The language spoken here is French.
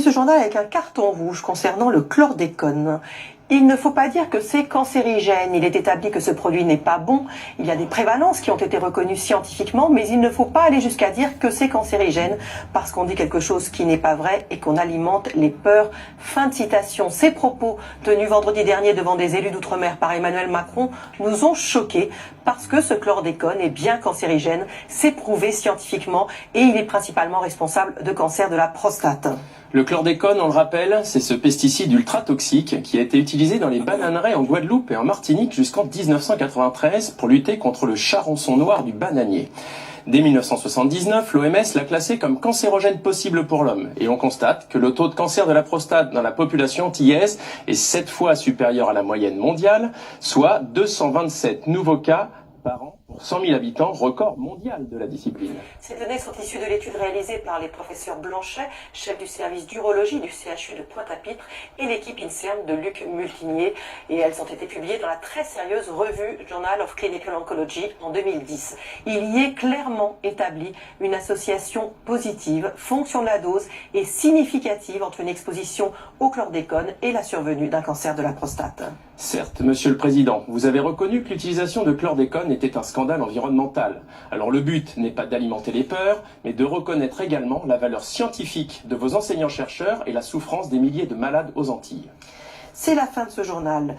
Ce journal avec un carton rouge concernant le chlordécone. Il ne faut pas dire que c'est cancérigène. Il est établi que ce produit n'est pas bon. Il y a des prévalences qui ont été reconnues scientifiquement, mais il ne faut pas aller jusqu'à dire que c'est cancérigène parce qu'on dit quelque chose qui n'est pas vrai et qu'on alimente les peurs. Fin de citation. Ces propos tenus vendredi dernier devant des élus d'outre-mer par Emmanuel Macron nous ont choqués parce que ce chlordécone est bien cancérigène. C'est prouvé scientifiquement et il est principalement responsable de cancer de la prostate. Le chlordécone, on le rappelle, c'est ce pesticide ultra toxique qui a été utilisé dans les bananeraies en Guadeloupe et en Martinique jusqu'en 1993 pour lutter contre le charançon noir du bananier. Dès 1979, l'OMS l'a classé comme cancérogène possible pour l'homme. Et on constate que le taux de cancer de la prostate dans la population antillaise est 7 fois supérieur à la moyenne mondiale, soit 227 nouveaux cas par an pour 100 000 habitants, record mondial de la discipline. Ces données sont issues de l'étude réalisée par les professeurs Blanchet, chef du service d'urologie du CHU de Pointe-à-Pitre, et l'équipe INSERM de Luc Multinier. Et elles ont été publiées dans la très sérieuse revue Journal of Clinical Oncology en 2010. Il y est clairement établi une association positive, fonction de la dose et significative entre une exposition au chlordécone et la survenue d'un cancer de la prostate. Certes, Monsieur le Président, vous avez reconnu que l'utilisation de chlordécone était un scandale environnemental. Alors le but n'est pas d'alimenter les peurs, mais de reconnaître également la valeur scientifique de vos enseignants-chercheurs et la souffrance des milliers de malades aux Antilles. C'est la fin de ce journal.